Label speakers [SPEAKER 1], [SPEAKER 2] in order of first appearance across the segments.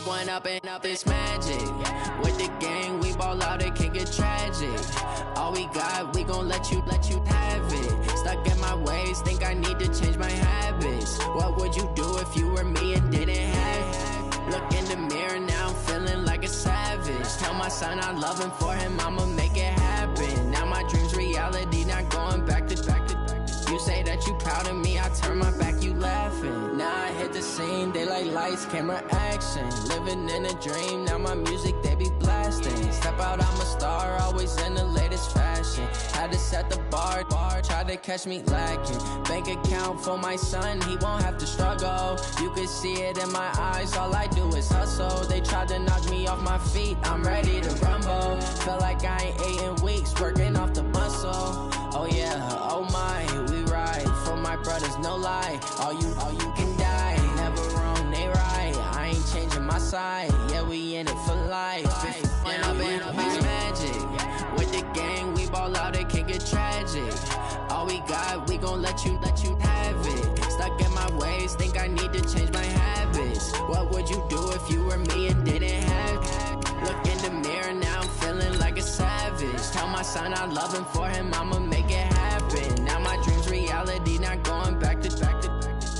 [SPEAKER 1] one up and up, it's magic. With the gang, we ball out, it can get tragic. All we got, we gon' let you have it. Stuck in my ways, think I need to change my habits. What would you do if you were me and didn't have it? Look in the mirror, now I'm feeling like a savage. Tell my son I love him, for him I'ma make it happen. Now my dream's reality, not going back to. You say that you proud of me, I turn my back, you laughing. Now I hit the scene, they like lights, camera, action. Living in a dream, now my music, they be blasting. Step out, I'm a star, always in the latest fashion. Had to set the bar, try to catch me lacking. Bank account for my son, he won't have to struggle. You can see it in my eyes, all I do is hustle. They tried to knock me off my feet, I'm ready to rumble. Feel like I ain't ate in weeks, working off the muscle. Oh yeah, oh my, we ride for my brothers, no lie. All you can die, never wrong, they right. I ain't changing my side, yeah, we in it for life. And up it's magic. With the gang, we ball out, it can get tragic. All we got, we gon' let you have it. Stuck in my ways, think I need to change my habits. What would you do if you were me and didn't have it? Look in the mirror, now I'm feeling like a savage. Tell my son I love him, for him I'ma make it happen. Now my dream's reality, not going back to.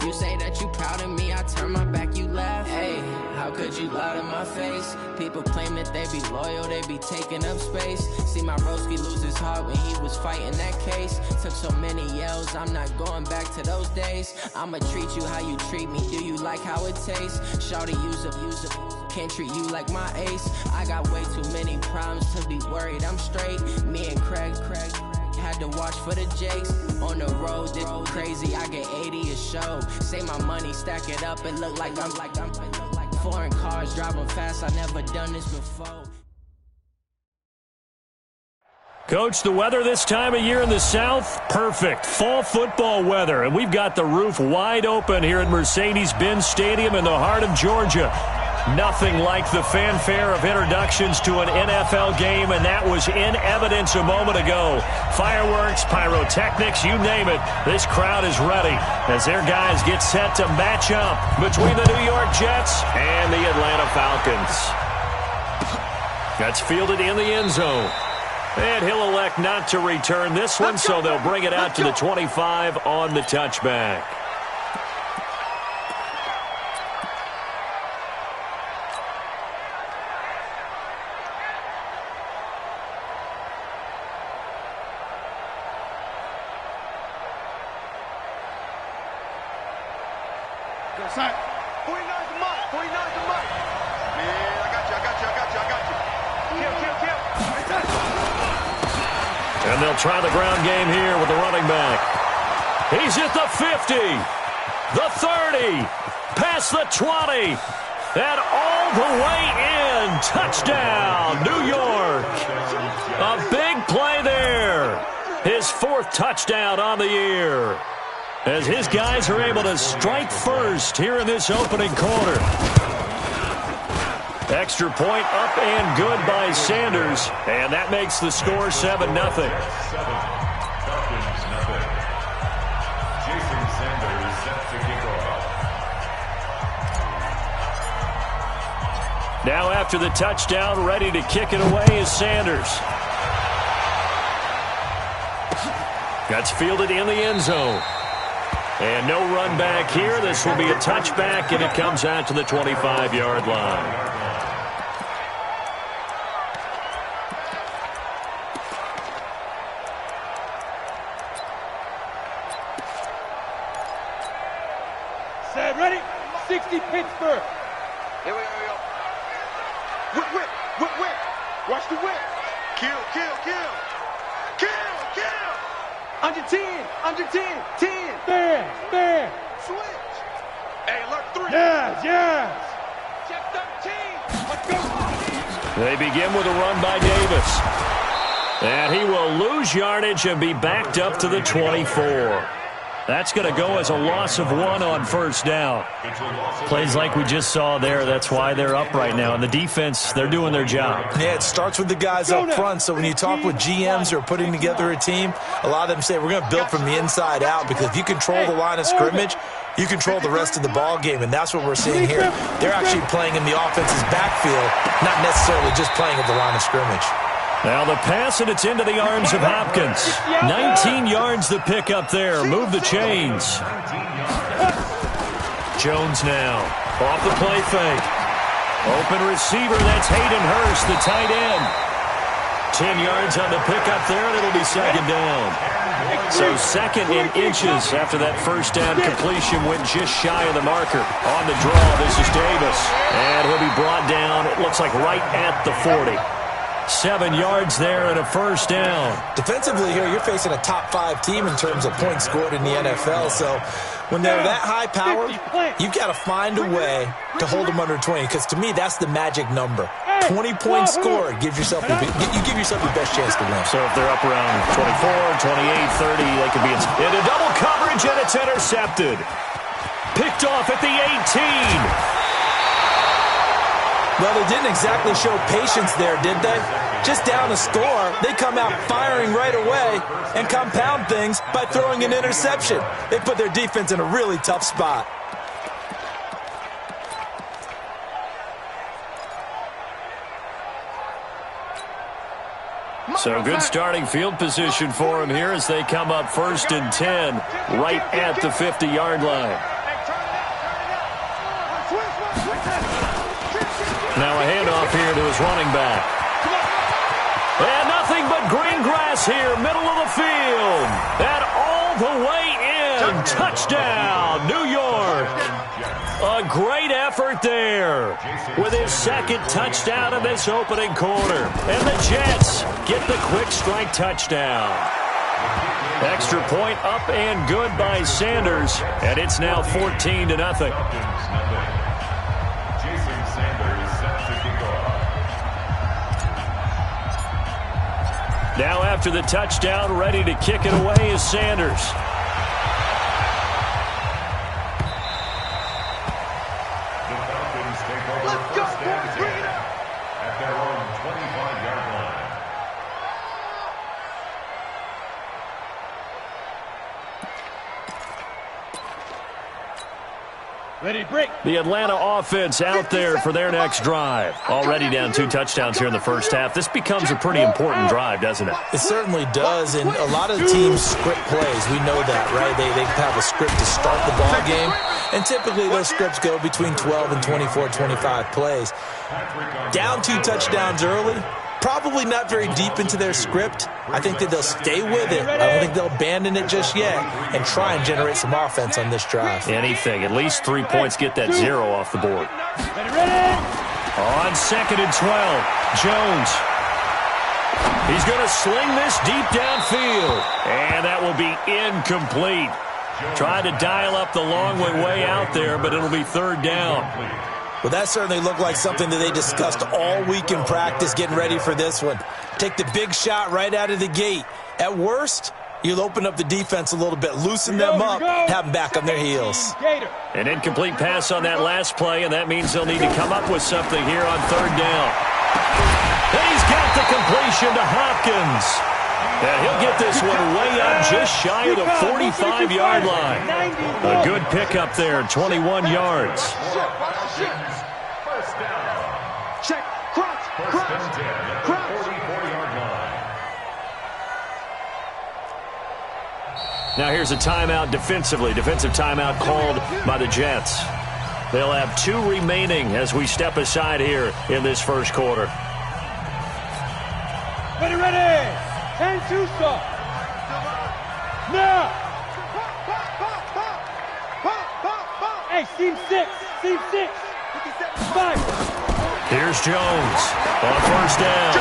[SPEAKER 1] You say that you proud of me, I turn my back, you laugh. Hey, how could you lie to my face? People claim that they be loyal, they be taking up space. See my broski lose his heart when he was fighting that case. Took so many yells, I'm not going back to those days. I'ma treat you how you treat me, do you like how it tastes? Shawty, use up, can't treat you like my ace. I got way too many problems to be worried, I'm straight. Me and Craig had to watch for the Jakes. On the road, this crazy, I get 80 a show. Say my money, stack it up, and look like I'm foreign cars, driving fast, I never done this before.
[SPEAKER 2] Coach, the weather this time of year in the South, perfect. Fall football weather, and we've got the roof wide open here at Mercedes-Benz Stadium in the heart of Georgia. Nothing like the fanfare of introductions to an NFL game, and that was in evidence a moment ago. Fireworks, pyrotechnics, you name it. This crowd is ready as their guys get set to match up between the New York Jets and the Atlanta Falcons. That's fielded in the end zone. And he'll elect not to return this one, so they'll bring it out to the 25 on the touchback.
[SPEAKER 3] Side. 49's the mic. 49's the mic. Man, I got you. Kill.
[SPEAKER 2] And they'll try the ground game here with the running back. He's at the 50, the 30, past the 20, and all the way in. Touchdown, New York. A big play there. His fourth touchdown on the year, as his guys are able to strike first here in this opening quarter. Extra point up and good by Sanders, and that makes the score 7-0. Now after the touchdown, ready to kick it away is Sanders. That's fielded in the end zone. And no run back here. This will be a touchback, and it comes out to the 25-yard line.
[SPEAKER 4] Set, ready? 60 Pittsburgh.
[SPEAKER 3] Here we go. Whip. Watch the whip. Kill. Under 10. 10.
[SPEAKER 4] There.
[SPEAKER 3] Switch. Hey, alert 3.
[SPEAKER 4] Yes.
[SPEAKER 3] Check 13. Let's go.
[SPEAKER 2] They begin with a run by Davis. And he will lose yardage and be backed up to the 24. That's going to go as a loss of 1 on first down.
[SPEAKER 5] Plays like we just saw there. That's why they're up right now. And the defense, they're doing their job.
[SPEAKER 6] Yeah, it starts with the guys up front. So when you talk with GMs who are putting together a team, a lot of them say we're going to build from the inside out, because if you control the line of scrimmage, you control the rest of the ball game, and that's what we're seeing here. They're actually playing in the offense's backfield, not necessarily just playing at the line of scrimmage.
[SPEAKER 2] Now the pass, and it's into the arms of Hopkins. 19 yards the pick up there. Move the chains. Jones now. Off the play fake. Open receiver, that's Hayden Hurst, the tight end. 10 yards on the pickup there, and it'll be second down. So second in inches after that first down completion went just shy of the marker. On the draw, this is Davis. And he'll be brought down, it looks like right at the 40. 7 yards there and a first down.
[SPEAKER 6] Defensively here, you're facing a top-5 team in terms of points scored in the NFL. So when they're that high-powered, you've got to find a way to hold them under 20. Because to me, that's the magic number. 20 points scored gives yourself you give yourself the best chance to win.
[SPEAKER 2] So if they're up around 24, 28, 30, they could be in double coverage, and it's intercepted. Picked off at the 18.
[SPEAKER 6] Well, they didn't exactly show patience there, did they? Just down a score, they come out firing right away and compound things by throwing an interception. They put their defense in a really tough spot.
[SPEAKER 2] So good starting field position for them here as they come up 1st and 10 right at the 50-yard line. Now a handoff here to his running back. And nothing but green grass here, middle of the field. And all the way in. Touchdown, New York. A great effort there with his second touchdown in this opening quarter. And the Jets get the quick strike touchdown. Extra point up and good by Sanders. And it's now 14-0. Now after the touchdown, ready to kick it away is Sanders.
[SPEAKER 3] Let's go, boys, bring it up. At their own 25-yard line.
[SPEAKER 4] Ready, break.
[SPEAKER 2] The Atlanta offense out there for their next drive. Already down 2 touchdowns here in the first half. This becomes a pretty important drive, doesn't it?
[SPEAKER 6] It certainly does, and a lot of teams script plays. We know that, right? They have a script to start the ball game, and typically those scripts go between 12 and 24, 25 plays. Down 2 touchdowns early, probably not very deep into their script. I think that they'll stay with it. I don't think they'll abandon it just yet and try and generate some offense on this drive.
[SPEAKER 2] Anything. At least 3 points, get that 0 off the board. On 2nd and 12, Jones. He's going to sling this deep downfield. And that will be incomplete. Tried to dial up the long way out there, but it'll be 3rd down.
[SPEAKER 6] Well, that certainly looked like something that they discussed all week in practice getting ready for this one. Take the big shot right out of the gate. At worst, you'll open up the defense a little bit, loosen them up, have them back on their heels.
[SPEAKER 2] An incomplete pass on that last play, and that means they'll need to come up with something here on 3rd down. And he's got the completion to Hopkins. And he'll get this one way up just shy of the 45-yard line. A good pickup there, 21 yards.
[SPEAKER 3] First down.
[SPEAKER 4] Check, crunch, crunch, crunch.
[SPEAKER 3] 44-yard line.
[SPEAKER 2] Now here's a timeout defensively. Defensive timeout called by the Jets. They'll have 2 remaining as we step aside here in this first quarter.
[SPEAKER 4] Ready, ready. And 2 stop. Now. Hey, seam 6. Seam 6. 5.
[SPEAKER 2] Here's Jones on 1st down.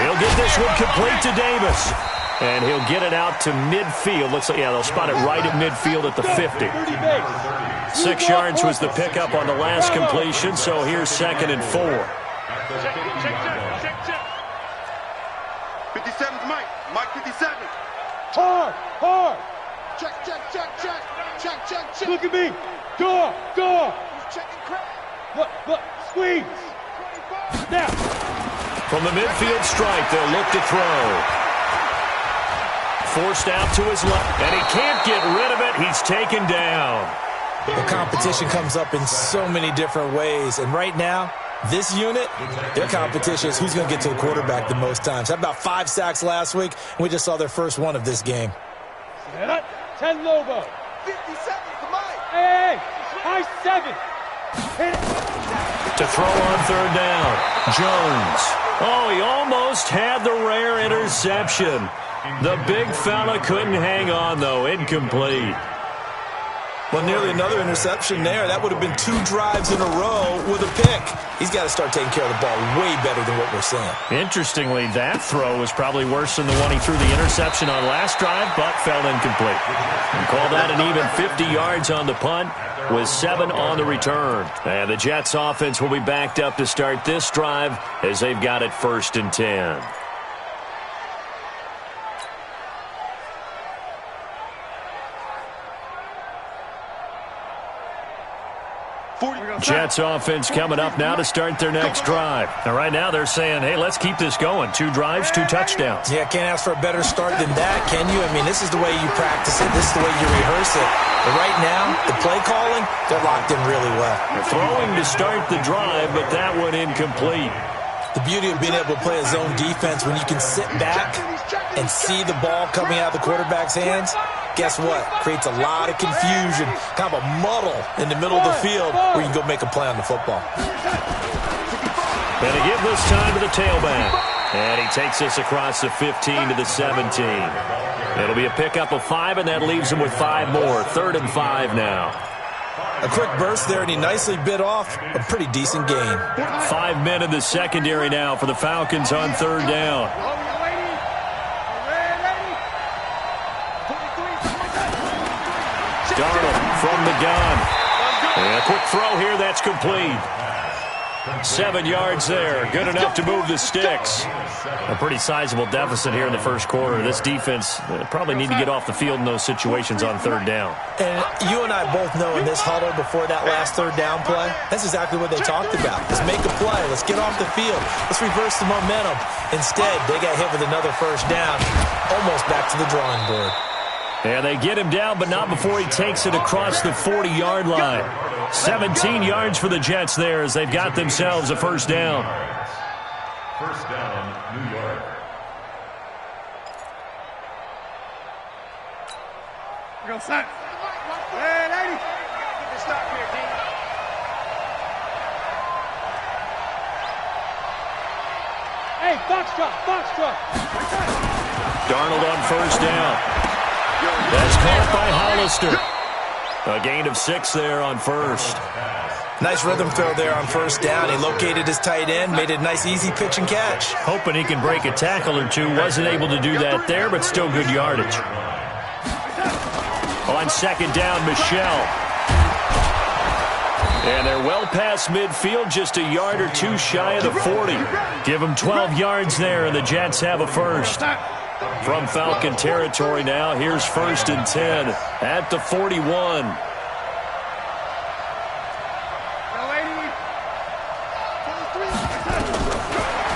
[SPEAKER 2] He'll get this one complete to Davis. And he'll get it out to midfield. Looks like, yeah, they'll spot it right at midfield at the 50. 6 yards was the pickup on the last completion, so here's 2nd and 4.
[SPEAKER 3] Check. 57's Mike. Mike 57.
[SPEAKER 4] Hard.
[SPEAKER 3] Check.
[SPEAKER 4] Look at me. Door.
[SPEAKER 3] He's checking crack.
[SPEAKER 4] Look. Squeeze. Now.
[SPEAKER 2] From the midfield stripe, they'll look to throw. Forced out to his left, and he can't get rid of it. He's taken down.
[SPEAKER 6] Well, competition comes up in so many different ways. And right now, this unit, their competition is who's going to get to the quarterback the most times. Had about 5 sacks last week, and we just saw their first one of this game.
[SPEAKER 4] 10 Lobo.
[SPEAKER 3] 50 seconds to Mike.
[SPEAKER 4] Hey, high 7. Hit it.
[SPEAKER 2] To throw on third down, Jones. Oh, he almost had the rare interception. The big fella couldn't hang on, though. Incomplete.
[SPEAKER 6] Well, nearly another interception there. That would have been 2 drives in a row with a pick. He's got to start taking care of the ball way better than what we're seeing.
[SPEAKER 2] Interestingly, that throw was probably worse than the one he threw the interception on last drive, but fell incomplete. And call that an even 50 yards on the punt with 7 on the return. And the Jets offense will be backed up to start this drive as they've got it 1st and 10. Jets offense coming up now to start their next drive. And right now they're saying, hey, let's keep this going. 2 drives, 2 touchdowns.
[SPEAKER 6] Yeah, can't ask for a better start than that, can you? I mean, this is the way you practice it. This is the way you rehearse it. But right now, the play calling, they're locked in really well.
[SPEAKER 2] They're throwing to start the drive, but that one incomplete.
[SPEAKER 6] The beauty of being able to play a zone defense when you can sit back and see the ball coming out of the quarterback's hands, guess what? Creates a lot of confusion, kind of a muddle in the middle of the field where you can go make a play on the football.
[SPEAKER 2] And to give this time to the tailback. And he takes us across the 15 to the 17. It'll be a pickup of 5, and that leaves him with 5 more. 3rd and 5 now.
[SPEAKER 6] A quick burst there, and he nicely bit off a pretty decent gain.
[SPEAKER 2] 5 men in the secondary now for the Falcons on 3rd down. Darnold from the gun. And a quick throw here, that's complete. 7 yards there, good enough to move the sticks. A pretty sizable deficit here in the first quarter. This defense probably need to get off the field in those situations on 3rd down.
[SPEAKER 6] And you and I both know in this huddle before that last 3rd down play, that's exactly what they talked about. Let's make a play. Let's get off the field. Let's reverse the momentum. Instead, they got hit with another 1st down, almost back to the drawing board.
[SPEAKER 2] And they get him down, but not before he takes it across the 40-yard line. 17 yards for the Jets there as they've got themselves a 1st down.
[SPEAKER 7] 1st down, New York.
[SPEAKER 3] Go, son. Hey, lady. Get the stop here, team.
[SPEAKER 4] Hey, Foxtrot.
[SPEAKER 2] Darnold on 1st down. That's caught by Hollister. A gain of 6 there on 1st.
[SPEAKER 6] Nice rhythm throw there on 1st down. He located his tight end, made a nice easy pitch and catch.
[SPEAKER 2] Hoping he can break a tackle or two. Wasn't able to do that there, but still good yardage. On 2nd down, Michelle. And they're well past midfield, just a yard or 2 shy of the 40. Give them 12 yards there, and the Jets have a 1st. From Falcon territory now, here's 1st and 10 at the 41.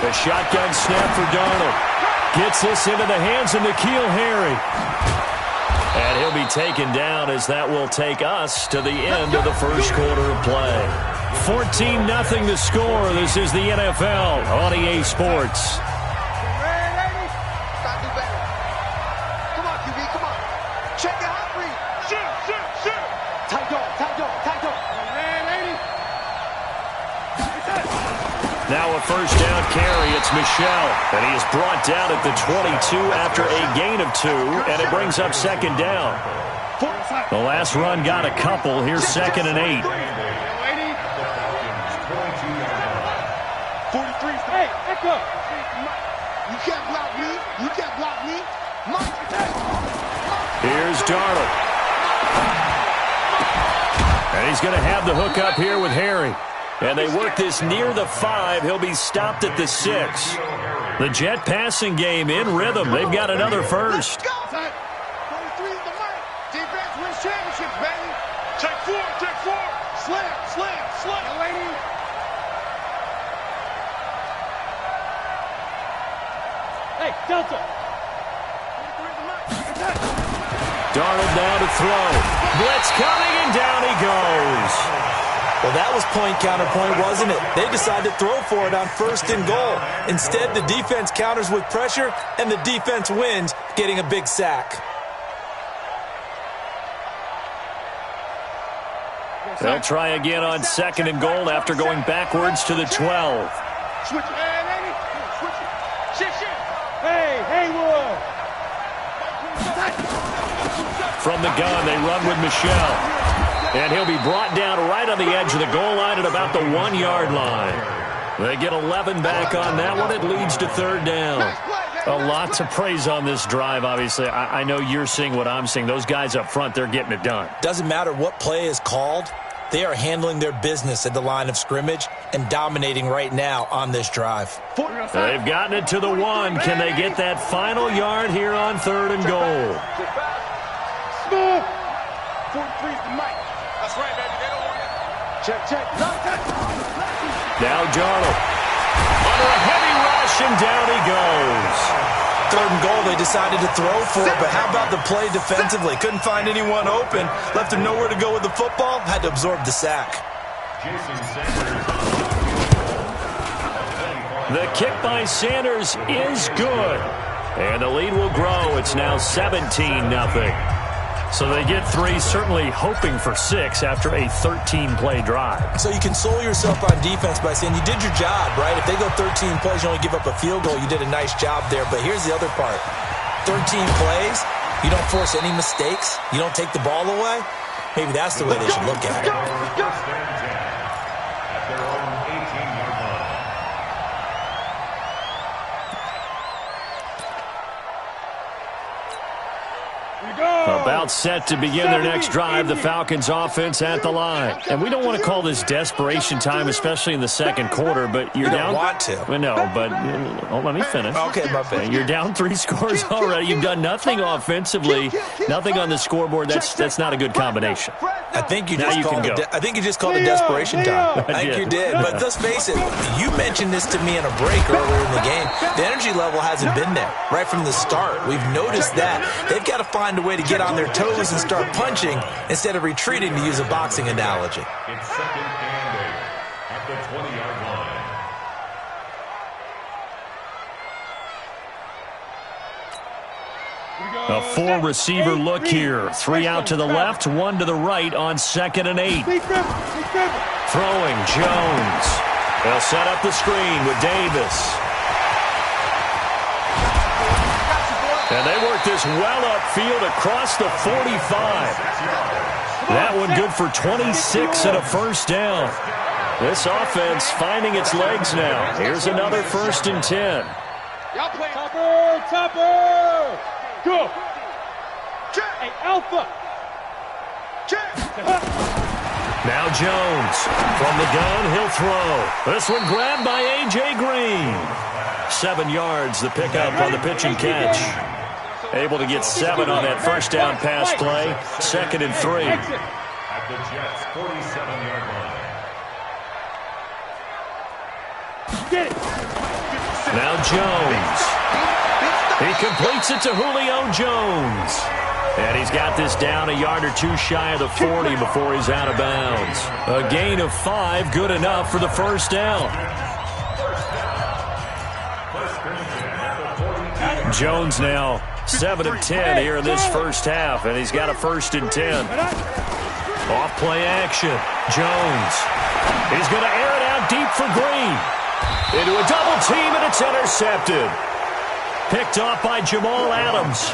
[SPEAKER 2] The shotgun snap for Darnold. Gets this into the hands of N'Keal Harry. And he'll be taken down as that will take us to the end of the first quarter of play. 14-0 the score. This is the NFL on EA Sports. Now a 1st down carry. It's Michelle. And he is brought down at the 22 after a gain of 2. And it brings up 2nd down. The last run got a couple. Here's 2nd and 8.
[SPEAKER 3] 43.
[SPEAKER 4] Hey, Echo.
[SPEAKER 3] You can't block me. You can't block me.
[SPEAKER 2] Here's Darnold. And he's going to have the hook up here with Harry. And they work this near the 5. He'll be stopped at the 6. The Jet passing game in rhythm. They've got another 1st.
[SPEAKER 3] 23 is the mark. Defense wins championships, baby. Check 4. Slam. Lady.
[SPEAKER 4] Hey, Delta.
[SPEAKER 2] Darnold now to throw. Blitz coming in. and down he goes.
[SPEAKER 6] Well, that was point counterpoint, wasn't it? They decided to throw for it on 1st and goal. Instead, the defense counters with pressure, and the defense wins, getting a big sack.
[SPEAKER 2] They'll try again on 2nd and goal after going backwards to the 12.
[SPEAKER 3] Switch it. Switch it. Shift.
[SPEAKER 4] Hey, Haywood!
[SPEAKER 2] From the gun, they run with Michelle. And he'll be brought down right on the edge of the goal line at about the 1-yard line. They get 11 back on that one. It leads to 3rd down. A lot to praise on this drive, obviously. I know you're seeing what I'm seeing. Those guys up front, they're getting it done.
[SPEAKER 6] Doesn't matter what play is called. They are handling their business at the line of scrimmage and dominating right now on this drive.
[SPEAKER 2] They've gotten it to the 1. Can they get that final yard here on 3rd and goal?
[SPEAKER 3] Smooth. 43's the mic. That's right, baby. They don't want it. Check.
[SPEAKER 2] Now Darnold. Under a heavy rush, and down he goes.
[SPEAKER 6] 3rd and goal, they decided to throw for it, but how about the play defensively? Couldn't find anyone open. Left him nowhere to go with the football. Had to absorb the sack.
[SPEAKER 2] The kick by Sanders is good. And the lead will grow. It's now 17-0. So they get 3, certainly hoping for 6 after a 13-play drive.
[SPEAKER 6] So you console yourself on defense by saying you did your job, right? If they go 13 plays, you only give up a field goal, you did a nice job there. But here's the other part. 13 plays, you don't force any mistakes, you don't take the ball away. Maybe that's the way they should look at it.
[SPEAKER 2] About set to begin their next drive, the Falcons offense at the line. And we don't want to call this desperation time, especially in the 2nd quarter, but you're down.
[SPEAKER 6] You don't want to.
[SPEAKER 2] No, but let me finish.
[SPEAKER 6] Okay, my bad.
[SPEAKER 2] You're down 3 scores already. You've done nothing offensively, nothing on the scoreboard. That's not a good combination.
[SPEAKER 6] I think you just called it desperation time. I think you did. But let's face it, you mentioned this to me in a break earlier in the game. The energy level hasn't been there right from the start. We've noticed that. They've got to find a way to get on their toes and start punching instead of retreating, to use a boxing analogy.
[SPEAKER 7] It's 2nd and 8 at the 20-yard line.
[SPEAKER 2] A 4-receiver look here. 3 out to the left, 1 to the right on 2nd and 8. Throwing Jones. They'll set up the screen with Davis. And they work this well upfield across the 45. That one good for 26 and a 1st down. This offense finding its legs now. Here's another 1st and 10.
[SPEAKER 4] Topper! Go! Hey, Alpha!
[SPEAKER 2] Now Jones. From the gun, he'll throw. This one grabbed by A.J. Green. 7 yards, the pickup on the pitch and catch. Able to get 7 on that 1st down pass play. 2nd and 3.
[SPEAKER 7] At the Jets' 47-yard line.
[SPEAKER 4] Get it!
[SPEAKER 2] Now Jones. He completes it to Julio Jones. And he's got this down a yard or 2 shy of the 40 before he's out of bounds. A gain of 5, good enough for the 1st down. Jones now 7 of 10 here in this 1st half, and he's got a 1st and 10. Off play action. Jones. He's going to air it out deep for Green. Into a double team, and it's intercepted. Picked off by Jamal Adams.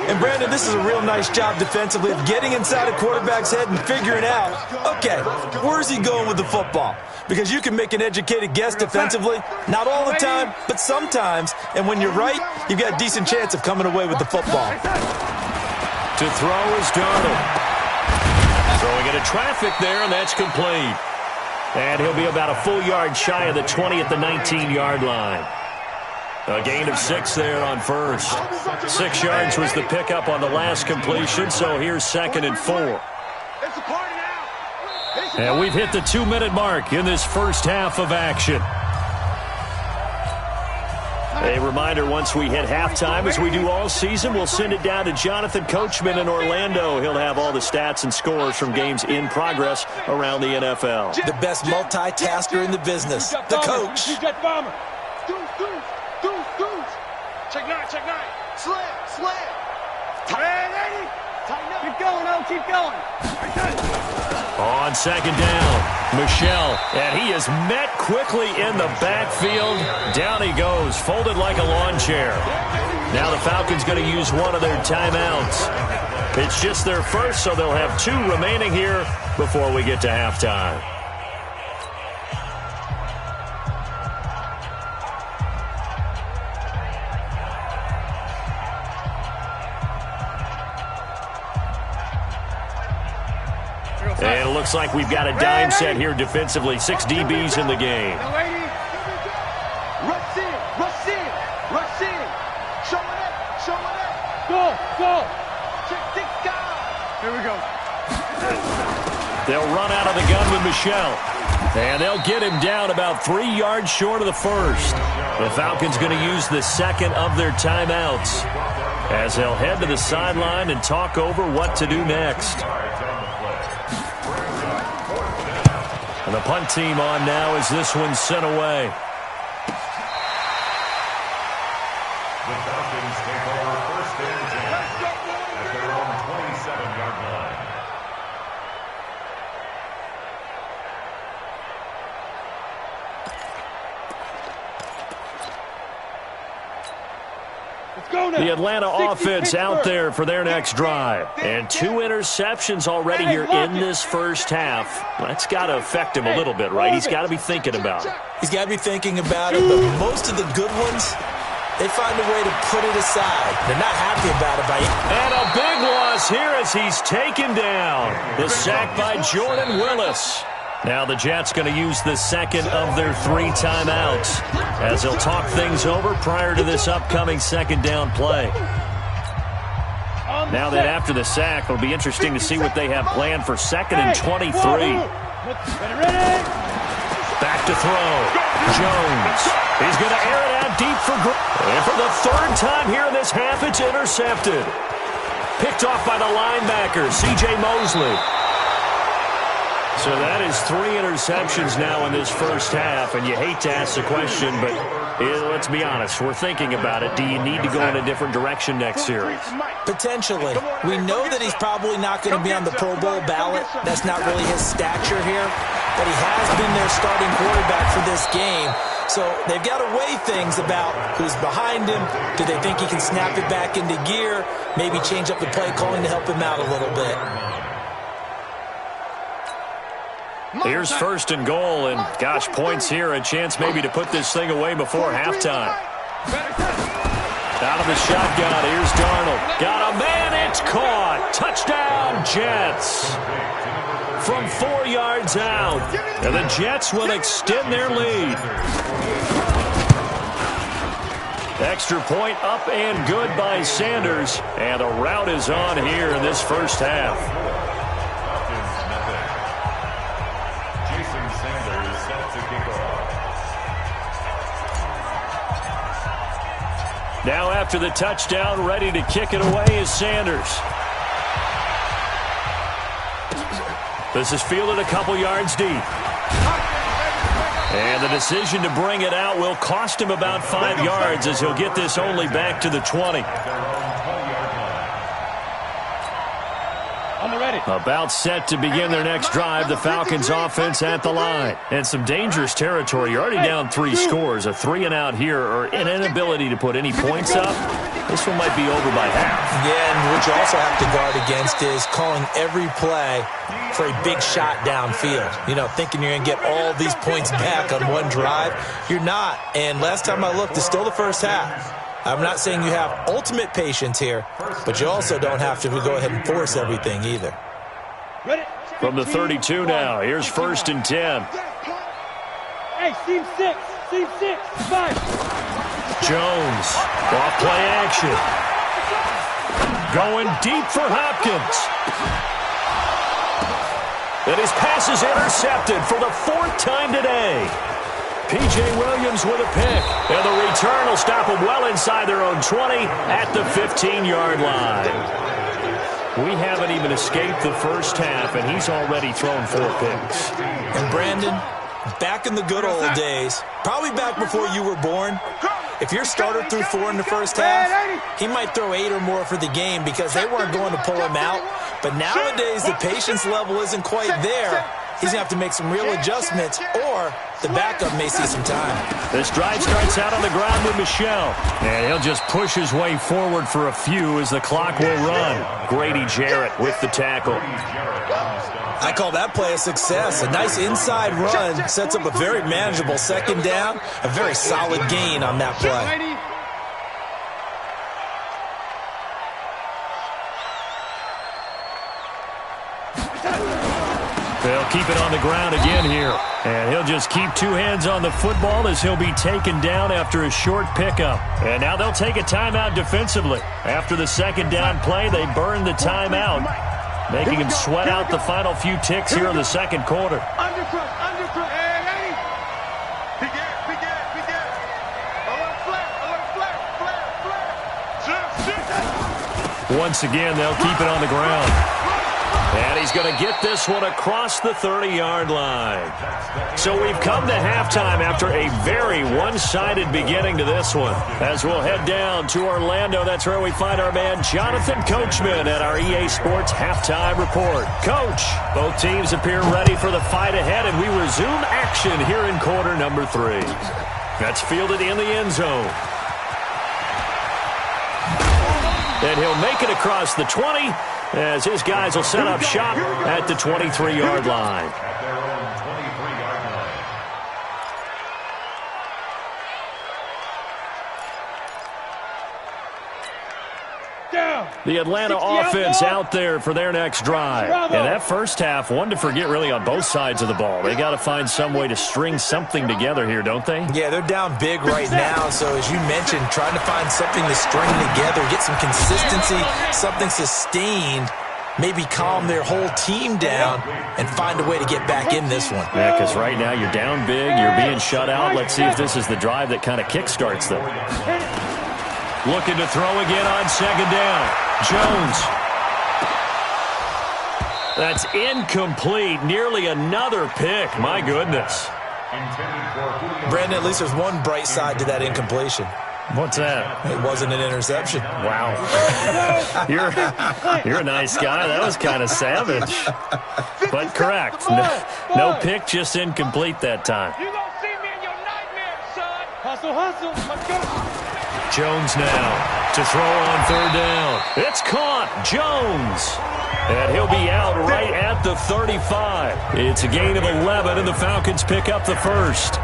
[SPEAKER 6] And, Brandon, this is a real nice job defensively of getting inside a quarterback's head and figuring out, okay, where's he going with the football? Because you can make an educated guess defensively, not all the time, but sometimes. And when you're right, you've got a decent chance of coming away with the football.
[SPEAKER 2] To throw is Darnold. Throwing into traffic there, and that's complete. And he'll be about a full yard shy of the 20 at the 19-yard line. A gain of 6 there on 1st. 6 yards was the pickup on the last completion, so here's 2nd and 4. And we've hit the 2-minute mark in this 1st half of action. A reminder, once we hit halftime, as we do all season, we'll send it down to Jonathan Coachman in Orlando. He'll have all the stats and scores from games in progress around the NFL.
[SPEAKER 6] The best multitasker in the business, the coach.
[SPEAKER 4] Check 9.
[SPEAKER 3] Slam.
[SPEAKER 4] Keep going, O. Keep going.
[SPEAKER 2] On second down, Michel, and he is met quickly in the backfield. Down he goes, folded like a lawn chair. Now the Falcons going to use one of their timeouts. It's just their first, so they'll have 2 remaining here before we get to halftime. And it looks like we've got a dime set here defensively. 6 DBs in the game.
[SPEAKER 3] Rush in. Showing up.
[SPEAKER 4] Go.
[SPEAKER 3] Check 6 guys. Here we go.
[SPEAKER 2] They'll run out of the gun with Michel. And they'll get him down about 3 yards short of the first. The Falcons going to use the second of their timeouts as they'll head to the sideline and talk over what to do next. And the punt team on now as this one's sent away.
[SPEAKER 7] The Falcons take over first and 10 at their own 27-yard line.
[SPEAKER 2] The Atlanta offense out there for their next drive. And 2 interceptions already here in this first half. That's got to affect him a little bit, right? He's got to be thinking about it.
[SPEAKER 6] He's got to be thinking about it, but most of the good ones, they find a way to put it aside. They're not happy about it.
[SPEAKER 2] And a big loss here as he's taken down. The sack by Jordan Willis. Now the Jets going to use the second of their 3 timeouts as they'll talk things over prior to this upcoming second down play. Now that after the sack, it'll be interesting to see what they have planned for 2nd and 23. Back to throw. Jones. He's going to air it out deep for and for the 3rd time here in this half, it's intercepted. Picked off by the linebacker, C.J. Mosley. So that is 3 interceptions now in this first half, and you hate to ask the question, but let's be honest, we're thinking about it. Do you need to go in a different direction next series?
[SPEAKER 6] Potentially. We know that he's probably not going to be on the Pro Bowl ballot. That's not really his stature here, but he has been their starting quarterback for this game. So they've got to weigh things about who's behind him. Do they think he can snap it back into gear? Maybe change up the play calling to help him out a little bit.
[SPEAKER 2] Here's 1st and goal, and gosh, points here, a chance maybe to put this thing away before halftime. Out of the shotgun, here's Darnold. Got a man, it's caught. Touchdown, Jets. From 4 yards out, and the Jets will extend their lead. Extra point up and good by Sanders, and a rout is on here in this first half. Now after the touchdown, ready to kick it away is Sanders. This is fielded a couple yards deep. And the decision to bring it out will cost him about 5 yards as he'll get this only back to the 20. About set to begin their next drive, the Falcons offense at the line. And some dangerous territory. You're already down 3 scores. A 3-and-out here or an inability to put any points up. This one might be over by half.
[SPEAKER 6] Yeah, and what you also have to guard against is calling every play for a big shot downfield. You know, thinking you're going to get all these points back on one drive. You're not. And last time I looked, it's still the first half. I'm not saying you have ultimate patience here, but you also don't have to go ahead and force everything either.
[SPEAKER 2] From the 32 now, here's 1st and 10.
[SPEAKER 4] Hey, seam 6, 5.
[SPEAKER 2] Jones, off play action. Going deep for Hopkins. And his pass is intercepted for the 4th time today. P.J. Williams with a pick. And the return will stop them well inside their own 20 at the 15-yard line. We haven't even escaped the first half, and he's already thrown 4 picks.
[SPEAKER 6] And Brandon, back in the good old days, probably back before you were born, if your starter threw 4 in the first half, he might throw 8 or more for the game because they weren't going to pull him out. But nowadays, the patience level isn't quite there. He's going to have to make some real adjustments, or the backup may see some time.
[SPEAKER 2] This drive starts out on the ground with Michel. And he'll just push his way forward for a few as the clock will run. Grady Jarrett with the tackle.
[SPEAKER 6] I call that play a success. A nice inside run sets up a very manageable second down. A very solid gain on that play.
[SPEAKER 2] They'll keep it on the ground again here. And he'll just keep 2 hands on the football as he'll be taken down after a short pickup. And now they'll take a timeout defensively. After the second down play, they burn the timeout, making him sweat out the final few ticks here in the second quarter.
[SPEAKER 3] Undercross.
[SPEAKER 2] Once again, they'll keep it on the ground. And he's going to get this one across the 30-yard line. So we've come to halftime after a very one-sided beginning to this one. As we'll head down to Orlando, that's where we find our man Jonathan Coachman at our EA Sports Halftime Report. Coach, both teams appear ready for the fight ahead, and we resume action here in quarter number 3. That's fielded in the end zone. And he'll make it across the 20 as his guys will set up shop at the 23-yard line.
[SPEAKER 7] At their own 23-yard line.
[SPEAKER 2] The Atlanta offense out there for their next drive. And that first half, one to forget really on both sides of the ball. They got to find some way to string something together here, don't they?
[SPEAKER 6] Yeah, they're down big right now. So as you mentioned, trying to find something to string together, get some consistency, something sustained, maybe calm their whole team down and find a way to get back in this one.
[SPEAKER 2] Yeah, because right now you're down big, you're being shut out. Let's see if this is the drive that kind of kickstarts them. Looking to throw again on second down. Jones. That's incomplete. Nearly another pick. My goodness.
[SPEAKER 6] Brandon, at least there's one bright side to that incompletion.
[SPEAKER 2] What's that?
[SPEAKER 6] It wasn't an interception.
[SPEAKER 2] Wow. You're a nice guy. That was kind of savage. But correct. No pick, just incomplete that time.
[SPEAKER 4] You gonna see me in your nightmares, son. Hustle. Let's go.
[SPEAKER 2] Jones now to throw on third down. It's caught. Jones. And he'll be out right at the 35. It's a gain of 11, and the Falcons pick up the first.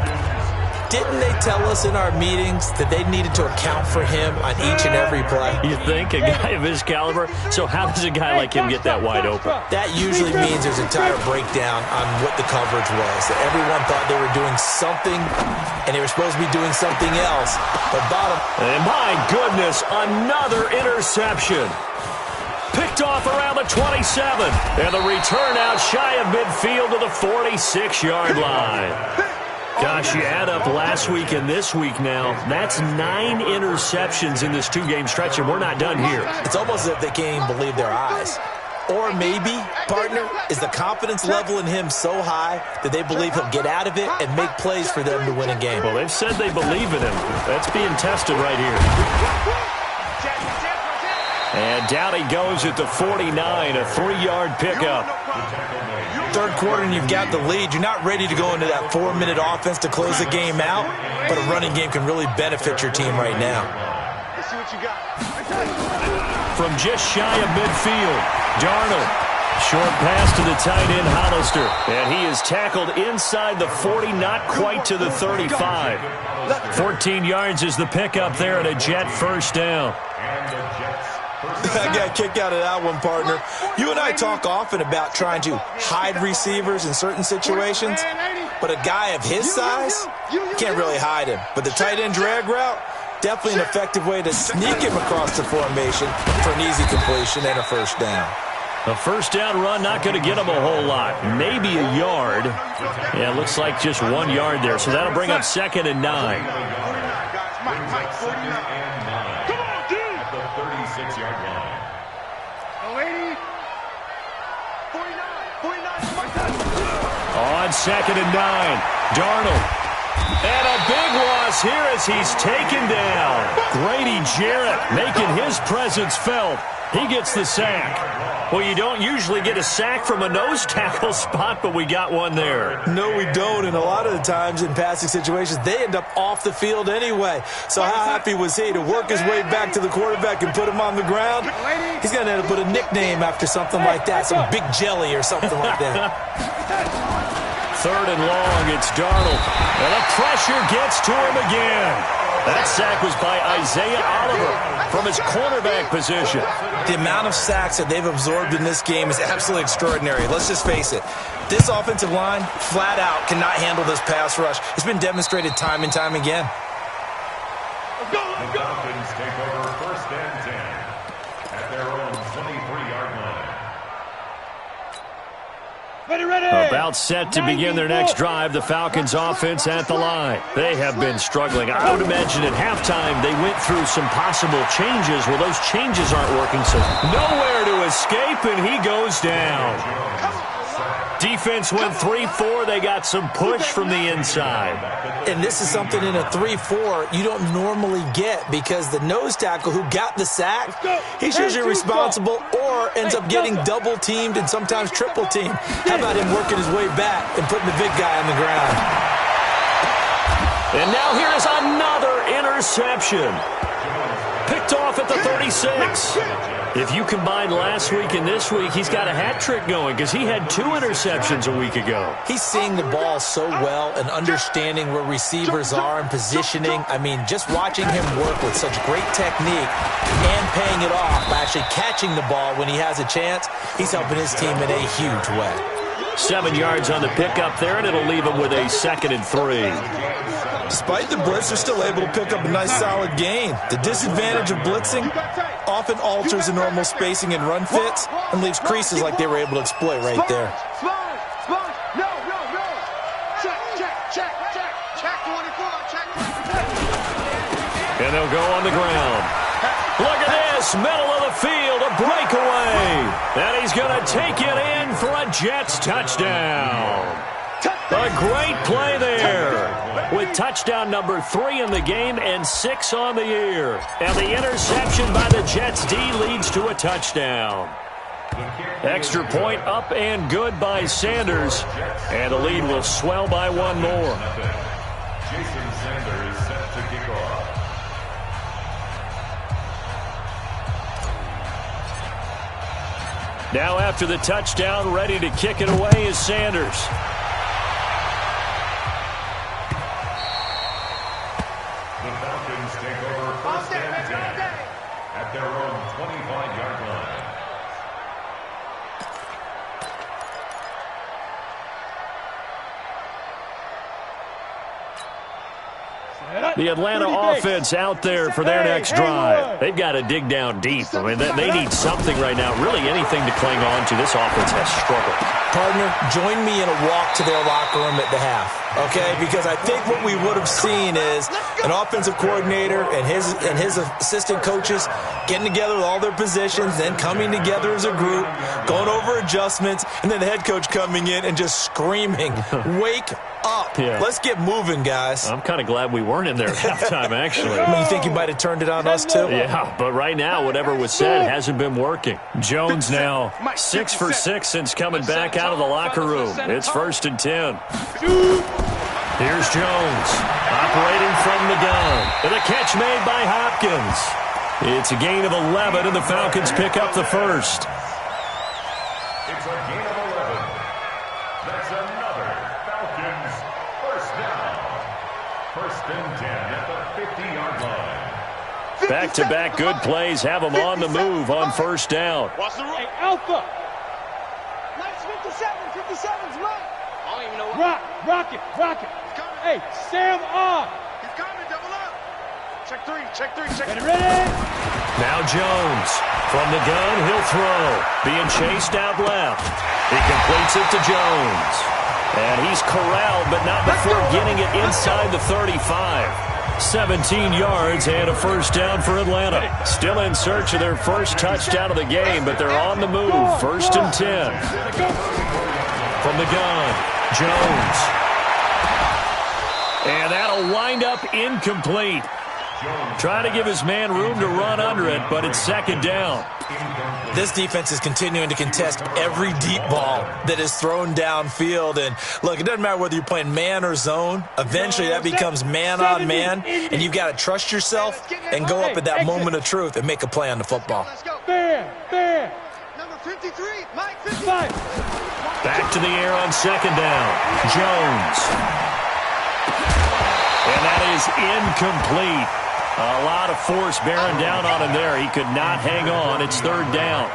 [SPEAKER 6] Didn't they tell us in our meetings that they needed to account for him on each and every play?
[SPEAKER 2] You think? A guy of his caliber? So how does a guy like him get that wide open?
[SPEAKER 6] That usually means there's a entire breakdown on what the coverage was. That everyone thought they were doing something, and they were supposed to be doing something else. But bottom.
[SPEAKER 2] And my goodness, another interception. Picked off around the 27. And the return out shy of midfield to the 46-yard line. Gosh, you add up last week and this week now, that's 9 interceptions in this 2-game stretch, and we're not done here.
[SPEAKER 6] It's almost as if they can't even believe their eyes. Or maybe, partner, is the confidence level in him so high that they believe he'll get out of it and make plays for them to win a game.
[SPEAKER 2] Well, they've said they believe in him. That's being tested right here. And down he goes at the 49, a 3-yard pickup.
[SPEAKER 6] Third quarter and you've got the lead. You're not ready to go into that 4-minute offense to close the game out, but a running game can really benefit your team right now.
[SPEAKER 3] Let's see what you got.
[SPEAKER 2] From just shy of midfield, Darnold. Short pass to the tight end, Hollister. And he is tackled inside the 40, not quite to the 35. 14 yards is the pickup there and a Jet first down.
[SPEAKER 6] I got kicked out of that one, partner. You and I talk often about trying to hide receivers in certain situations, but a guy of his size can't really hide him. But the tight end drag route, definitely an effective way to sneak him across the formation for an easy completion and a first down.
[SPEAKER 2] A first down run, not going to get them a whole lot. Maybe a yard. Yeah, looks like just 1 yard there. So that'll bring up 2nd and 9.
[SPEAKER 3] Come on, dude.
[SPEAKER 7] At the 36-yard line.
[SPEAKER 3] Lady. 49.
[SPEAKER 2] On 2nd and 9, Darnold. And a big loss here as he's taken down. Grady Jarrett making his presence felt. He gets the sack. Well, you don't usually get a sack from a nose tackle spot, but we got one there.
[SPEAKER 6] No, we don't, and a lot of the times in passing situations, they end up off the field anyway. So how happy was he to work his way back to the quarterback and put him on the ground? He's going to end up with a nickname after something like that, some Big Jelly or something like that.
[SPEAKER 2] 3rd and long, it's Darnold. And the pressure gets to him again. That sack was by Isaiah Oliver from his cornerback position.
[SPEAKER 6] The amount of sacks that they've absorbed in this game is absolutely extraordinary. Let's just face it. This offensive line, flat out, cannot handle this pass rush. It's been demonstrated time and time again.
[SPEAKER 7] The Falcons take over 1st and 10 at their own 23-yard line.
[SPEAKER 2] About set to begin their next drive, the Falcons offense at the line. They have been struggling. I would imagine at halftime they went through some possible changes. Well, those changes aren't working, so nowhere to escape, and he goes down. Defense went 3-4. They got some push from the inside.
[SPEAKER 6] And this is something in a 3-4 you don't normally get because the nose tackle who got the sack, he's usually responsible or ends up getting double-teamed and sometimes triple-teamed. How about him working his way back and putting the big guy on the ground?
[SPEAKER 2] And now here is another interception. Picked off at the 36. If you combine last week and this week, he's got a hat trick going because he had 2 interceptions a week ago.
[SPEAKER 6] He's seeing the ball so well and understanding where receivers are and positioning. I mean, just watching him work with such great technique and paying it off by actually catching the ball when he has a chance, he's helping his team in a huge way.
[SPEAKER 2] 7 yards on the pickup there, and it'll leave him with a 2nd and 3.
[SPEAKER 6] Despite the blitz, they're still able to pick up a nice solid gain. The disadvantage of blitzing often alters the normal spacing and run fits and leaves creases like they were able to exploit right there.
[SPEAKER 3] No. Check 24.
[SPEAKER 2] And they'll go on the ground. Look at this, middle of the field, a breakaway. And he's going to take it in for a Jets touchdown. A great play there with touchdown number 3 in the game and 6 on the year. And the interception by the Jets D leads to a touchdown. Extra point up and good by Sanders. And the lead will swell by 1 more.
[SPEAKER 7] Jason Sanders set to kick off.
[SPEAKER 2] Now after the touchdown, ready to kick it away is Sanders.
[SPEAKER 7] The Falcons take over 1st and 10 at their own 25-yard line.
[SPEAKER 2] The Atlanta offense out there for their next drive. They've got to dig down deep. I mean, they need something right now, really anything to cling on to. This offense has struggled.
[SPEAKER 6] Partner, join me in a walk to their locker room at the half, okay? Because I think what we would have seen is an offensive coordinator and his assistant coaches getting together with all their positions, then coming together as a group, going over adjustments, and then the head coach coming in and just screaming, "Wake up.
[SPEAKER 2] Yeah.
[SPEAKER 6] Let's get moving, guys."
[SPEAKER 2] I'm kind of glad we weren't in there at halftime, actually.
[SPEAKER 6] You think you might have turned it on us, too?
[SPEAKER 2] Yeah, but right now, whatever was said hasn't been working. Jones now 6 for 6 since coming back out of the locker room. It's 1st and 10. Here's Jones operating from the gun. And a catch made by Hopkins. It's a gain of 11, and the Falcons pick up the first.
[SPEAKER 7] It's a gain of 11. That's another Falcons first down. 1st and 10 at the 50-yard line.
[SPEAKER 2] Back-to-back good plays have them on the move on 1st down.
[SPEAKER 4] Watch the right. Alpha.
[SPEAKER 3] Nice 57's right.
[SPEAKER 4] I don't even know what. Rock it. Hey, Sam on.
[SPEAKER 3] He's coming, double up. Check 3.
[SPEAKER 4] Ready?
[SPEAKER 2] Now Jones. From the gun, he'll throw. Being chased out left. He completes it to Jones. And he's corralled, but not before getting it inside the 35. 17 yards and a first down for Atlanta. Still in search of their first touchdown of the game, but they're on the move. 1st and 10. From the gun, Jones. And that'll wind up incomplete. Trying to give his man room to run under it, but it's 2nd down.
[SPEAKER 6] This defense is continuing to contest every deep ball that is thrown downfield. And, look, it doesn't matter whether you're playing man or zone. Eventually that becomes man on man, and you've got to trust yourself and go up at that moment of truth and make a play on the football.
[SPEAKER 4] Fair. Number 53, Mike 55.
[SPEAKER 2] Back to the air on 2nd down. Jones. And that is incomplete. A lot of force bearing down on him there. He could not hang on. It's 3rd down.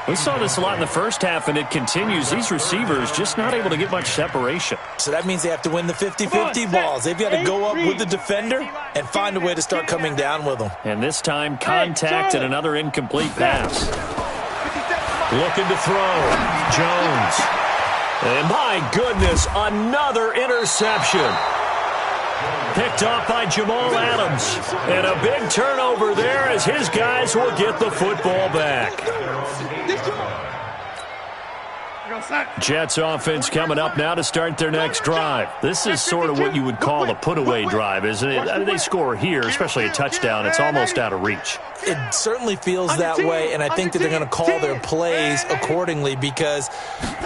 [SPEAKER 2] We saw this a lot in the first half, and it continues. These receivers just not able to get much separation.
[SPEAKER 6] So that means they have to win the 50-50 balls. They've got to go up with the defender and find a way to start coming down with them.
[SPEAKER 2] And this time, contact and another incomplete pass. Looking to throw. Jones. And my goodness, another interception. Picked off by Jamal Adams. And a big turnover there as his guys will get the football back. Jets offense coming up now to start their next drive. This is sort of what you would call a put-away drive, isn't it? I mean, they score here, especially a touchdown. It's almost out of reach.
[SPEAKER 6] It certainly feels that way, and I think that they're going to call their plays accordingly because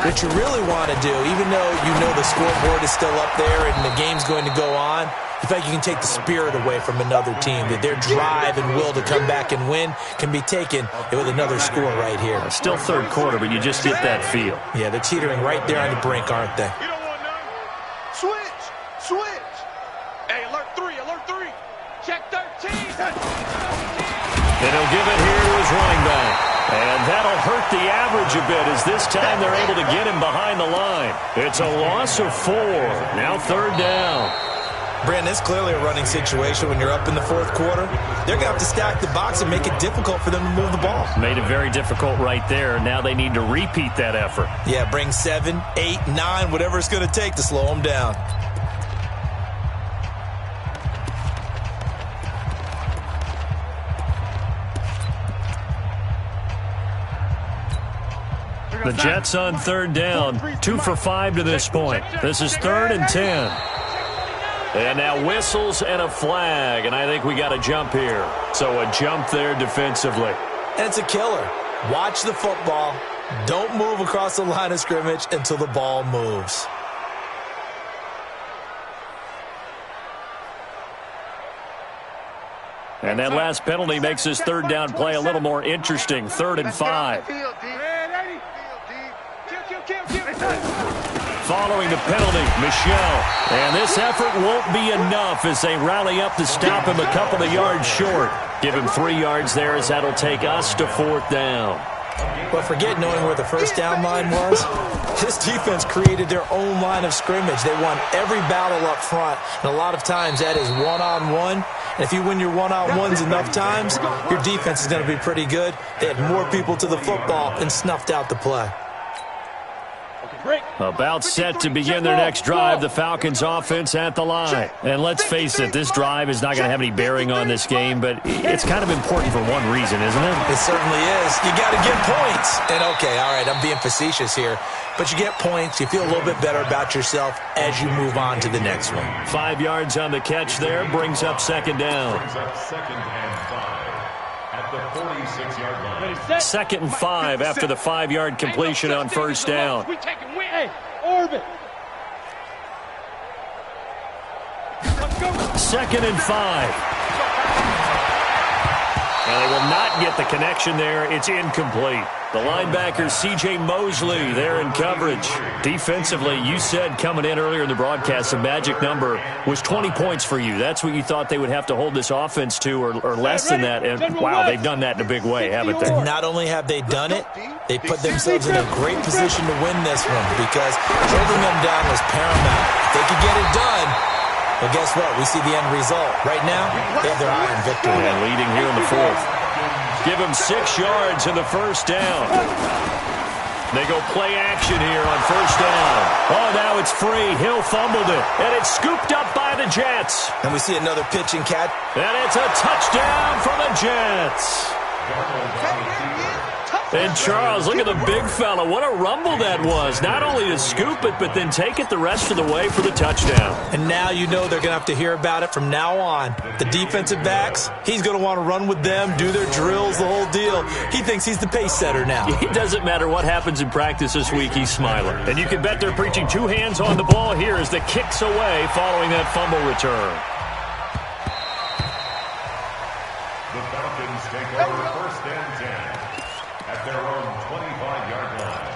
[SPEAKER 6] what you really want to do, even though you know the scoreboard is still up there and the game's going to go on, in fact, you can take the spirit away from another team, that their drive and will to come back and win can be taken with another score right here.
[SPEAKER 2] Still 3rd quarter, but you just get that feel.
[SPEAKER 6] Yeah, they're teetering right there on the brink, aren't they?
[SPEAKER 3] You don't want none. Switch. Hey, alert 3.
[SPEAKER 4] Check 13.
[SPEAKER 2] And he'll give it here to his running back. And that'll hurt the average a bit as this time they're able to get him behind the line. It's a loss of 4. Now 3rd down.
[SPEAKER 6] Brandon, it's clearly a running situation when you're up in the 4th quarter. They're going to have to stack the box and make it difficult for them to move the ball.
[SPEAKER 2] Made it very difficult right there. Now they need to repeat that effort.
[SPEAKER 6] Yeah, bring 7, 8, 9, whatever it's going to take to slow them down.
[SPEAKER 2] The Jets on 3rd down. 2 for 5 to this point. This is 3rd and 10. And now whistles and a flag, and I think we got a jump here. So a jump there defensively.
[SPEAKER 6] And it's a killer. Watch the football. Don't move across the line of scrimmage until the ball moves.
[SPEAKER 2] And that last penalty makes this 3rd down play a little more interesting. 3rd and 5. Following the penalty, Michel. And this effort won't be enough as they rally up to stop him a couple of yards short. Give him 3 yards there as that'll take us to 4th down.
[SPEAKER 6] But forget knowing where the first down line was. This defense created their own line of scrimmage. They won every battle up front. And a lot of times that is one-on-one. And if you win your one-on-ones enough times, your defense is going to be pretty good. They had more people to the football and snuffed out the play.
[SPEAKER 2] About set to begin their next drive, the Falcons offense at the line. And let's face it, this drive is not going to have any bearing on this game, but it's kind of important for one reason, isn't it?
[SPEAKER 6] It certainly is. You got to get points. And okay, all right, I'm being facetious here, but you get points, you feel a little bit better about yourself as you move on to the next one.
[SPEAKER 2] 5 yards on the catch there, brings up 2nd down.
[SPEAKER 7] Brings up 2nd and 5 at the 46-yard line.
[SPEAKER 2] 2nd and 5 after the 5-yard completion on 1st down.
[SPEAKER 4] We take him. Hey, orbit.
[SPEAKER 2] 2nd and 5. And they will not get the connection there. It's incomplete. The linebacker, C.J. Mosley, there in coverage. Defensively, you said coming in earlier in the broadcast, the magic number was 20 points for you. That's what you thought they would have to hold this offense to or less than that. And, wow, they've done that in a big way, haven't they?
[SPEAKER 6] Not only have they done it, they put themselves in a great position to win this one because holding them down was paramount. If they could get it done, well, guess what? We see the end result. Right now, they have their eye on victory.
[SPEAKER 2] And leading here in the 4th. Give him 6 yards in the first down. They go play action here on first down. Oh, now it's free. Hill fumbled it, and it's scooped up by the Jets.
[SPEAKER 6] And we see another pitch and catch.
[SPEAKER 2] And it's a touchdown for the Jets. And Charles, look at the big fella. What a rumble that was. Not only to scoop it, but then take it the rest of the way for the touchdown.
[SPEAKER 6] And now you know they're going to have to hear about it from now on. The defensive backs, he's going to want to run with them, do their drills, the whole deal. He thinks he's the pace setter now.
[SPEAKER 2] It doesn't matter what happens in practice this week, he's smiling. And you can bet they're preaching 2 hands on the ball here as the kick's away following that fumble return.
[SPEAKER 7] The Falcons take over first and 10 at their own 25-yard line.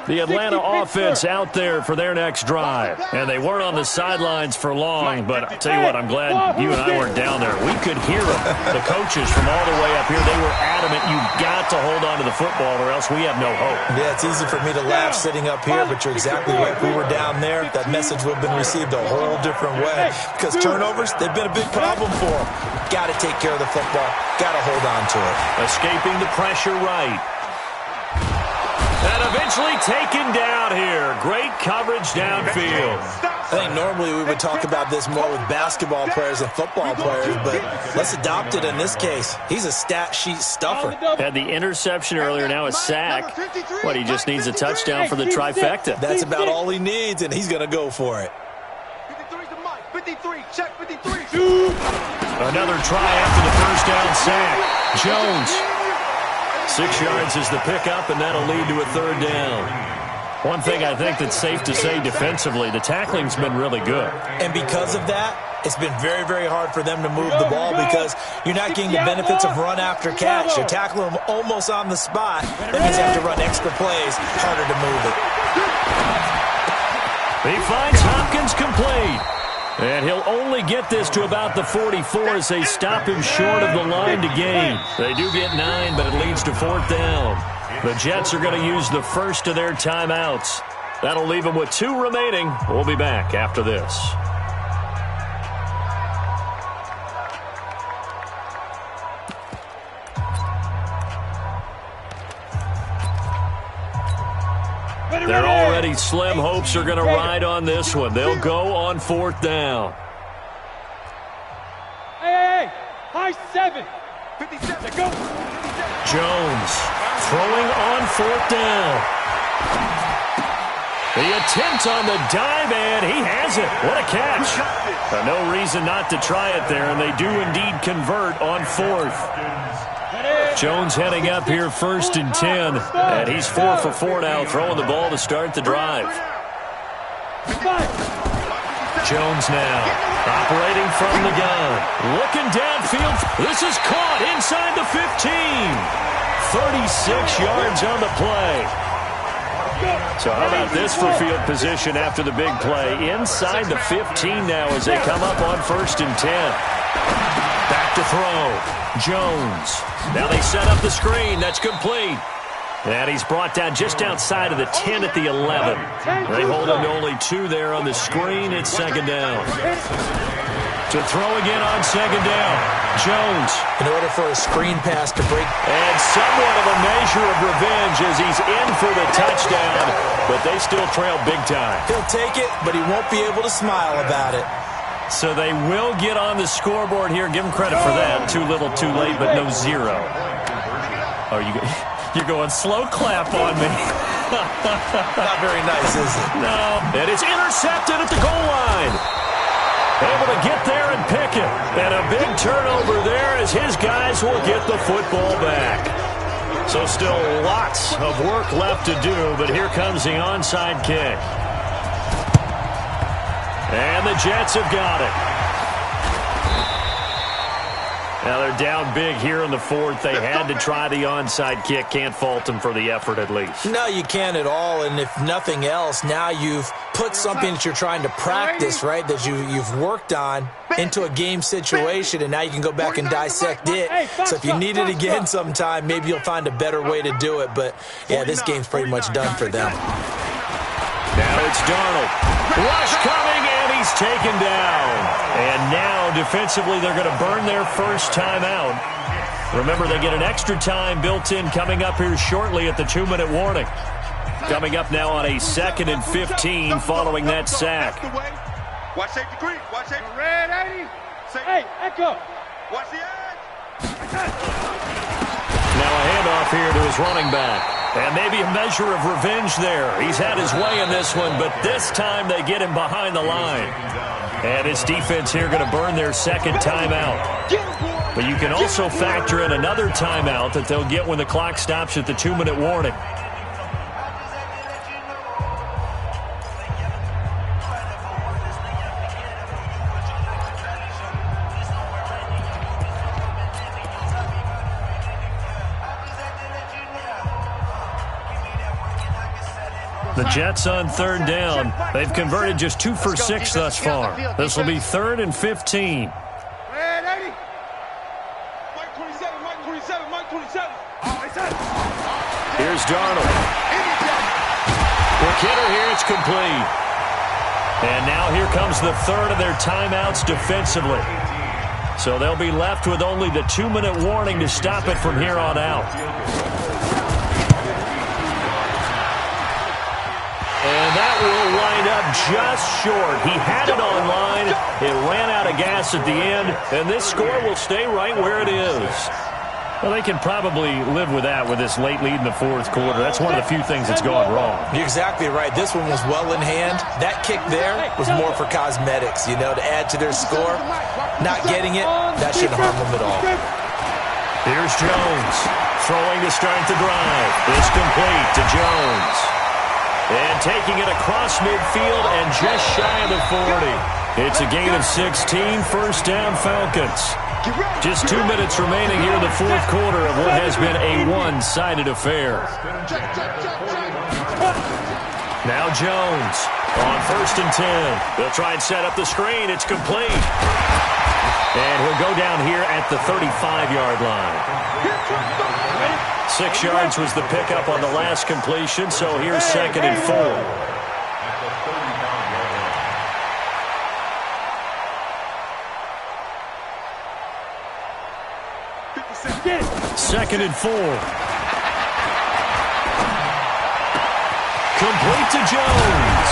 [SPEAKER 2] The Atlanta offense out there for their next drive. And they weren't on the sidelines for long, but I'll tell you what, I'm glad you and I weren't down there. We could hear them. The coaches from all the way up here, they were adamant, you've got to hold on to the football or else we have no hope.
[SPEAKER 6] Yeah, it's easy for me to laugh sitting up here, but you're exactly right. If we were down there, that message would have been received a whole different way. Because turnovers, they've been a big problem for them. Got to take care of the football. Got to hold on to it.
[SPEAKER 2] Escaping the pressure right. And eventually taken down here. Great coverage downfield.
[SPEAKER 6] I think normally we would talk about this more with basketball players and football players, but let's adopt it in this case. He's a stat sheet stuffer.
[SPEAKER 2] Had the interception earlier, now a sack. What, he just needs a touchdown for the trifecta.
[SPEAKER 6] That's about all he needs, and he's going to go for it.
[SPEAKER 3] 53, check 53.
[SPEAKER 2] Another try after the first down sack. Jones. 6 yards is the pickup, and that'll lead to a third down. One thing I think that's safe to say defensively, the tackling's been really good.
[SPEAKER 6] And because of that, it's been very, very hard for them to move the ball because you're not getting the benefits of run after catch. You're tackling them almost on the spot. That means you have to run extra plays, harder to move it.
[SPEAKER 2] He finds Hopkins complete. And he'll only get this to about the 44 as they stop him short of the line to gain. They do get 9, but it leads to 4th down. The Jets are going to use the first of their timeouts. That'll leave them with 2 remaining. We'll be back after this. Their already slim hopes are going to ride on this one. They'll go on 4th down.
[SPEAKER 4] Hey, high 7.
[SPEAKER 3] 57, go.
[SPEAKER 2] Jones throwing on 4th down. The attempt on the dive, and he has it. What a catch. No reason not to try it there, and they do indeed convert on 4th. Jones heading up here 1st and 10, and he's 4 for 4 now, throwing the ball to start the drive. Jones now operating from the gun, looking downfield. This is caught inside the 15. 36 yards on the play. So how about this for field position after the big play? Inside the 15 now as they come up on 1st and 10. Back to throw. Jones. Now they set up the screen. That's complete. And he's brought down just outside of the 10 at the 11. They hold him to only 2 there on the screen. It's 2nd down. To throw again on 2nd down. Jones.
[SPEAKER 6] In order for a screen pass to break.
[SPEAKER 2] And somewhat of a measure of revenge as he's in for the touchdown. But they still trail big time.
[SPEAKER 6] He'll take it, but he won't be able to smile about it.
[SPEAKER 2] So they will get on the scoreboard here. Give them credit for that. Too little, too late, but no 0. Oh, you're going slow clap on me.
[SPEAKER 6] Not very nice, is it?
[SPEAKER 2] No. And it's intercepted at the goal line. Able to get there and pick it. And a big turnover there as his guys will get the football back. So still lots of work left to do, but here comes the onside kick. And the Jets have got it. Now they're down big here in the fourth. They had to try the onside kick. Can't fault them for the effort at least.
[SPEAKER 6] No, you can't at all. And if nothing else, now you've put something that you're trying to practice, right, that you've worked on into a game situation, and now you can go back and dissect it. So if you need it again sometime, maybe you'll find a better way to do it. But, yeah, this game's pretty much done for them.
[SPEAKER 2] Now it's Darnold. Rush coming, and he's taken down. And now, defensively, they're going to burn their first timeout. Remember, they get an extra time built in coming up here shortly at the 2-minute warning. Coming up now on a 2nd and 15 following that sack.
[SPEAKER 3] Watch safety creep. Watch safety.
[SPEAKER 4] Red 80. Hey, Echo.
[SPEAKER 3] Watch the edge.
[SPEAKER 2] Now a handoff here to his running back. And maybe a measure of revenge there. He's had his way in this one, but this time they get him behind the line. And his defense here going to burn their second timeout. But you can also factor in another timeout that they'll get when the clock stops at the 2-minute warning. The Jets on 3rd down. They've converted just 2 for 6 thus far. This will be 3rd and 15.
[SPEAKER 3] Red 80. Mike 27, Mike 27, Mike 27.
[SPEAKER 2] Here's Darnold. Quick hitter here, it's complete. And now here comes the 3rd of their timeouts defensively. So they'll be left with only the 2-minute warning to stop it from here on out. And that will wind up just short. He had it on line. It ran out of gas at the end, and this score will stay right where it is. Well, they can probably live with that with this late lead in the fourth quarter. That's one of the few things that's gone wrong.
[SPEAKER 6] You're exactly right. This one was well in hand. That kick there was more for cosmetics, you know, to add to their score. Not getting it, that shouldn't harm them at all.
[SPEAKER 2] Here's Jones throwing to start the drive. It's complete to Jones. And taking it across midfield and just shy of the 40. It's a gain of 16, first down Falcons. Just 2 minutes remaining here in the fourth quarter of what has been a one-sided affair. Now Jones on 1st and 10. They'll try and set up the screen. It's complete. And he'll go down here at the 35-yard line. 6 yards was the pickup on the last completion, so here's 2nd and 4. Second and 4. Complete to Jones.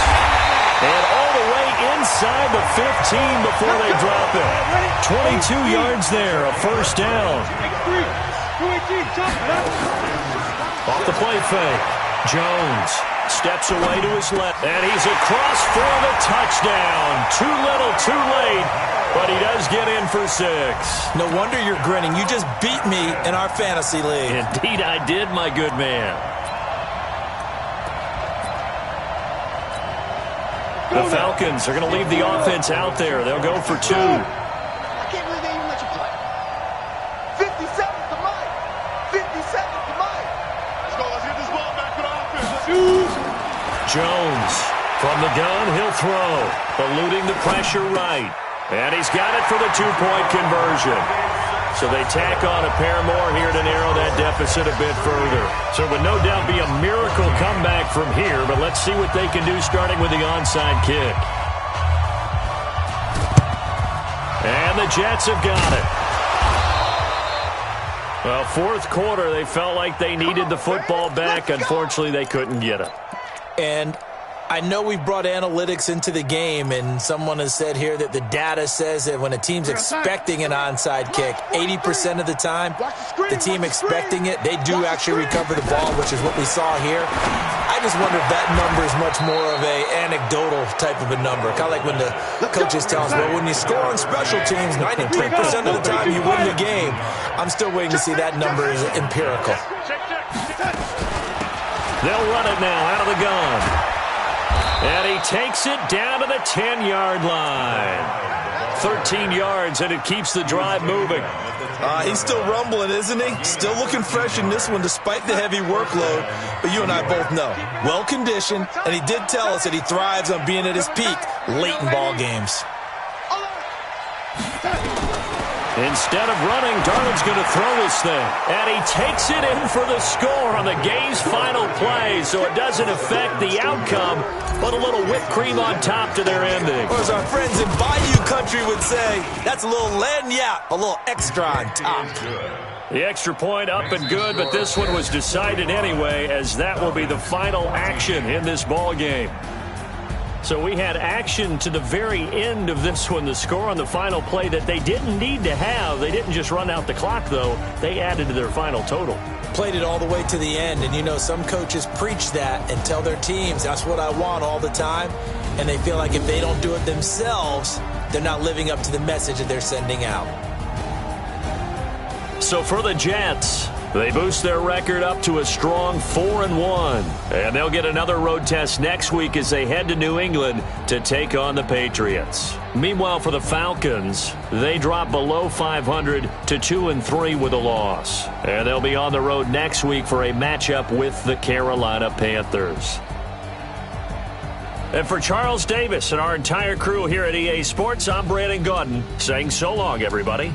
[SPEAKER 2] And all the way inside the 15 before they drop it. 22 yards there, a first down. Off the play fake. Jones steps away to his left. And he's across for the touchdown. Too little, too late. But he does get in for 6.
[SPEAKER 6] No wonder you're grinning. You just beat me in our fantasy league.
[SPEAKER 2] Indeed I did, my good man. The Falcons are going to leave the offense out there. They'll go for 2.
[SPEAKER 3] I can't believe they even let you play. 50 seconds to Mike. 50 seconds to Mike. Let's go. Let's get this ball back to the offense.
[SPEAKER 2] Jones from the gun. He'll throw. Eluding the pressure right. And he's got it for the 2-point conversion. So they tack on a pair more here to narrow that deficit a bit further. So it would no doubt be a miracle comeback from here, but let's see what they can do starting with the onside kick. And the Jets have got it. Well, fourth quarter, they felt like they needed the football back. Unfortunately, they couldn't get it.
[SPEAKER 6] And I know we brought analytics into the game, and someone has said here that the data says that when a team's expecting an onside kick, 80% of the time, the team expecting it, they do actually recover the ball, which is what we saw here. I just wonder if that number is much more of a anecdotal type of a number. Kind of like when the coaches tell us, well, when you score on special teams, 93% of the time you win the game. I'm still waiting to see that number is empirical.
[SPEAKER 2] They'll run it now out of the gun. And he takes it down to the 10-yard line. 13 yards, and it keeps the drive moving.
[SPEAKER 6] He's still rumbling, isn't he? Still looking fresh in this one despite the heavy workload. But you and I both know, well-conditioned, and he did tell us that he thrives on being at his peak late in ball games.
[SPEAKER 2] Instead of running, Darnold's going to throw this thing. And he takes it in for the score on the game's final play, so it doesn't affect the outcome, but a little whipped cream on top to their ending.
[SPEAKER 6] Or as our friends in Bayou Country would say, that's a little lagniappe, a little extra on top.
[SPEAKER 2] The extra point up and good, but this one was decided anyway, as that will be the final action in this ball game. So we had action to the very end of this one, the score on the final play that they didn't need to have. They didn't just run out the clock, though. They added to their final total.
[SPEAKER 6] Played it all the way to the end, and you know some coaches preach that and tell their teams, that's what I want all the time, and they feel like if they don't do it themselves, they're not living up to the message that they're sending out.
[SPEAKER 2] So for the Jets, they boost their record up to a strong 4-1. And they'll get another road test next week as they head to New England to take on the Patriots. Meanwhile, for the Falcons, they drop below 500 to 2-3 with a loss. And they'll be on the road next week for a matchup with the Carolina Panthers. And for Charles Davis and our entire crew here at EA Sports, I'm Brandon Gaudin saying so long, everybody.